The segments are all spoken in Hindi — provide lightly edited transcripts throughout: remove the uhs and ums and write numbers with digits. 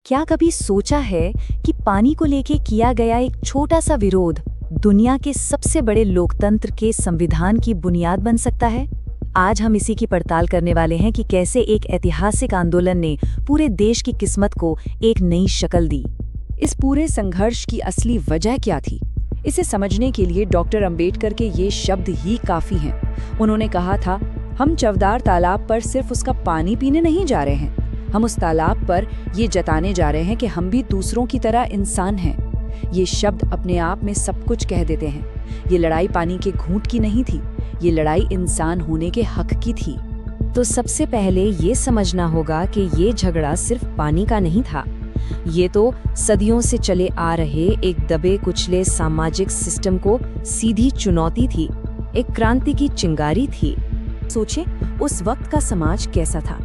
क्या कभी सोचा है कि पानी को लेके किया गया एक छोटा सा विरोध दुनिया के सबसे बड़े लोकतंत्र के संविधान की बुनियाद बन सकता है? आज हम इसी की पड़ताल करने वाले हैं कि कैसे एक ऐतिहासिक आंदोलन ने पूरे देश की किस्मत को एक नई शक्ल दी। इस पूरे संघर्ष की असली वजह क्या थी? इसे समझने के लिए डॉक्टर अंबेडकर के ये शब्द ही काफी हैं। उन्होंने कहा था, हम चवदार तालाब पर सिर्फ उसका पानी पीने नहीं जा रहे हैं, हम उस तालाब पर ये जताने जा रहे हैं कि हम भी दूसरों की तरह इंसान हैं। ये शब्द अपने आप में सब कुछ कह देते हैं। ये लड़ाई पानी के घूंट की नहीं थी, ये लड़ाई इंसान होने के हक की थी। तो सबसे पहले ये समझना होगा कि ये झगड़ा सिर्फ पानी का नहीं था। ये तो सदियों से चले आ रहे एक दबे कुचले सामाजिक सिस्टम को सीधी चुनौती थी, एक क्रांति की चिंगारी थी। सोचे, उस वक्त का समाज कैसा था।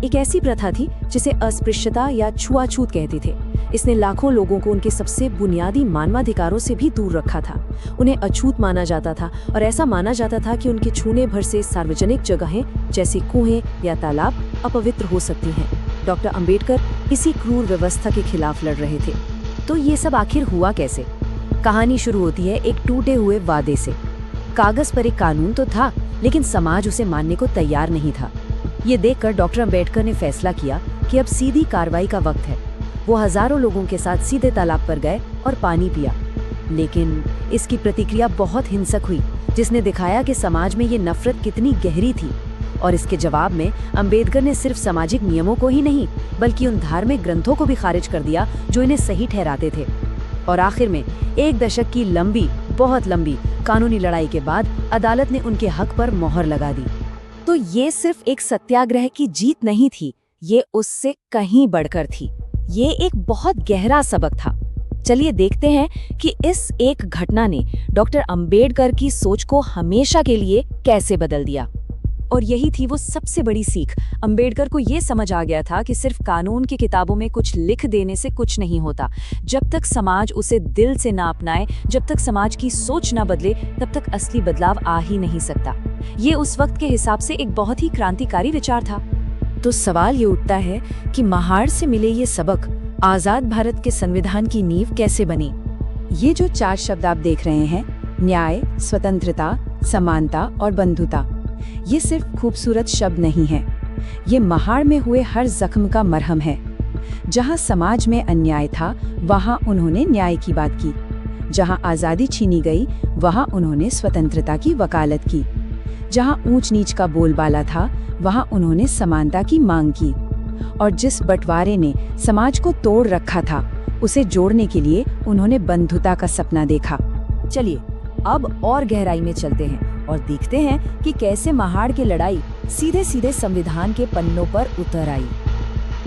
एक ऐसी प्रथा थी जिसे अस्पृश्यता या छुआछूत कहते थे। इसने लाखों लोगों को उनके सबसे बुनियादी मानवाधिकारों से भी दूर रखा था। उन्हें अछूत माना जाता था और ऐसा माना जाता था कि उनके छूने भर से सार्वजनिक जगहें जैसे कुएं या तालाब अपवित्र हो सकती हैं। डॉक्टर अंबेडकर इसी क्रूर व्यवस्था के खिलाफ लड़ रहे थे। तो ये सब आखिर हुआ कैसे? कहानी शुरू होती है एक टूटे हुए वादे से। कागज पर एक कानून तो था, लेकिन समाज उसे मानने को तैयार नहीं था। ये देखकर डॉक्टर अंबेडकर ने फैसला किया कि अब सीधी कार्रवाई का वक्त है। वो हजारों लोगों के साथ सीधे तालाब पर गए और पानी पिया। लेकिन इसकी प्रतिक्रिया बहुत हिंसक हुई, जिसने दिखाया कि समाज में ये नफरत कितनी गहरी थी। और इसके जवाब में अंबेडकर ने सिर्फ सामाजिक नियमों को ही नहीं, बल्कि उन धार्मिक ग्रंथों को भी खारिज कर दिया जो इन्हें सही ठहराते थे। और आखिर में एक दशक की लंबी, बहुत लंबी कानूनी लड़ाई के बाद अदालत ने उनके हक पर मोहर लगा दी। तो ये सिर्फ एक सत्याग्रह की जीत नहीं थी, ये उससे कहीं बढ़कर थी। ये एक बहुत गहरा सबक था। चलिए देखते हैं कि इस एक घटना ने डॉक्टर अंबेडकर की सोच को हमेशा के लिए कैसे बदल दिया। और यही थी वो सबसे बड़ी सीख। अंबेडकर को ये समझ आ गया था कि सिर्फ कानून की किताबों में कुछ लिख देने से कुछ नहीं होता। जब तक समाज उसे दिल से ना अपनाए, जब तक समाज की सोच ना बदले, तब तक असली बदलाव आ ही नहीं सकता। ये उस वक्त के हिसाब से एक बहुत ही क्रांतिकारी विचार था। तो सवाल ये उठता है कि महाड़ से मिले ये सबक आजाद भारत के संविधान की नींव कैसे बनी? ये जो 4 शब्द आप देख रहे हैं, न्याय, स्वतंत्रता, समानता और बंधुता, ये सिर्फ खूबसूरत शब्द नहीं हैं। ये महाड़ में हुए हर जख्म का मरहम है। जहाँ समाज में अन्याय था, वहाँ उन्होंने न्याय की बात की। जहाँ आज़ादी छीनी गई, वहाँ उन्होंने स्वतंत्रता की वकालत की। जहाँ ऊंच नीच का बोलबाला था, वहाँ उन्होंने समानता की मांग की। और जिस बंटवारे ने समाज को तोड़ रखा था, उसे जोड़ने के लिए उन्होंने बंधुता का सपना देखा। चलिए अब और गहराई में चलते हैं और देखते हैं कि कैसे महाड़ की लड़ाई सीधे सीधे संविधान के पन्नों पर उतर आई।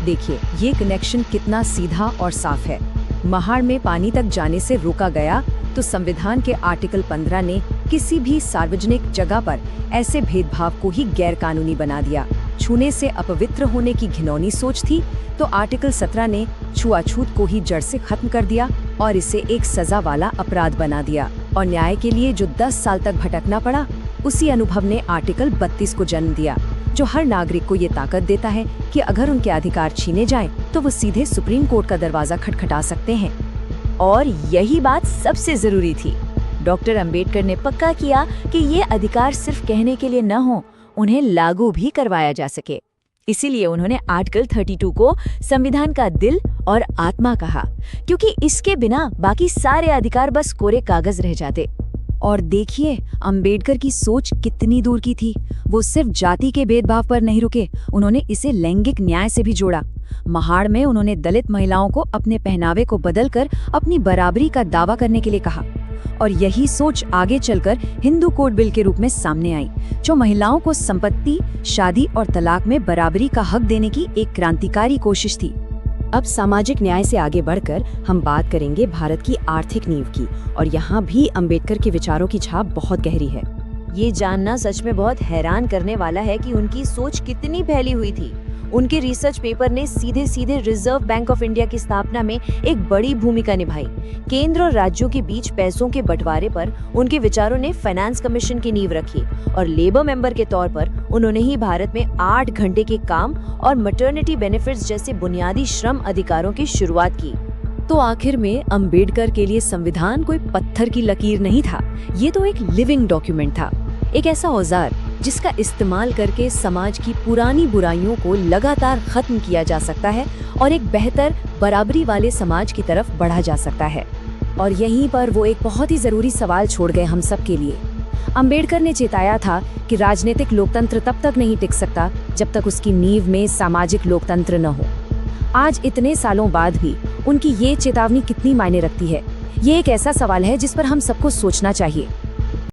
देखिए, ये कनेक्शन कितना सीधा और साफ है। महाड़ में पानी तक जाने से रोका गया तो संविधान के आर्टिकल 15 ने किसी भी सार्वजनिक जगह पर ऐसे भेदभाव को ही गैर कानूनी बना दिया। छूने से अपवित्र होने की घिनौनी सोच थी तो आर्टिकल 17 ने छुआछूत को ही जड़ से खत्म कर दिया और इसे एक सजा वाला अपराध बना दिया। और न्याय के लिए जो 10 साल तक भटकना पड़ा, उसी अनुभव ने आर्टिकल 32 को जन्म दिया, जो हर नागरिक को ये ताकत देता है कि अगर उनके अधिकार छीने जाएं, तो वो सीधे सुप्रीम कोर्ट का दरवाजा खटखटा सकते हैं। और यही बात सबसे जरूरी थी। डॉक्टर अंबेडकर ने पक्का किया कि ये अधिकार सिर्फ कहने के लिए न हो, उन्हें लागू भी करवाया जा सके। इसीलिए उन्होंने आर्टिकल 32 को संविधान का दिल और आत्मा कहा, क्योंकि इसके बिना बाकी सारे अधिकार बस कोरे कागज रह जाते। और देखिए, अंबेडकर की सोच कितनी दूर की थी। वो सिर्फ जाति के भेदभाव पर नहीं रुके, उन्होंने इसे लैंगिक न्याय से भी जोड़ा। महाड़ में उन्होंने दलित महिलाओं को अपने पहनावे को बदलकर अपनी बराबरी का दावा करने के लिए कहा। और यही सोच आगे चलकर हिंदू कोड बिल के रूप में सामने आई, जो महिलाओं को संपत्ति, शादी और तलाक में बराबरी का हक देने की एक क्रांतिकारी कोशिश थी। अब सामाजिक न्याय से आगे बढ़कर हम बात करेंगे भारत की आर्थिक नींव की। और यहाँ भी अंबेडकर के विचारों की छाप बहुत गहरी है। ये जानना सच में बहुत हैरान करने वाला है कि उनकी सोच कितनी फैली हुई थी। उनके रिसर्च पेपर ने सीधे सीधे रिजर्व बैंक ऑफ इंडिया की स्थापना में एक बड़ी भूमिका निभाई। केंद्र और राज्यों के बीच पैसों के बंटवारे पर उनके विचारों ने फाइनेंस कमीशन की नींव रखी और लेबर मेंबर के तौर पर उन्होंने ही भारत में 8 घंटे के काम और मैटरनिटी बेनिफिट्स जैसे बुनियादी श्रम अधिकारों की शुरुआत की। तो आखिर में अंबेडकर के लिए संविधान कोई पत्थर की लकीर नहीं था, ये तो एक लिविंग डॉक्यूमेंट था, एक ऐसा औजार जिसका इस्तेमाल करके समाज की पुरानी बुराइयों को लगातार खत्म किया जा सकता है और एक बेहतर बराबरी वाले समाज की तरफ बढ़ा जा सकता है। और यहीं पर वो एक बहुत ही जरूरी सवाल छोड़ गए हम सब के लिए। अंबेडकर ने चेताया था कि राजनीतिक लोकतंत्र तब तक नहीं टिक सकता जब तक उसकी नींव में सामाजिक लोकतंत्र न हो। आज इतने सालों बाद भी उनकी ये चेतावनी कितनी मायने रखती है, ये एक ऐसा सवाल है जिस पर हम सबको सोचना चाहिए।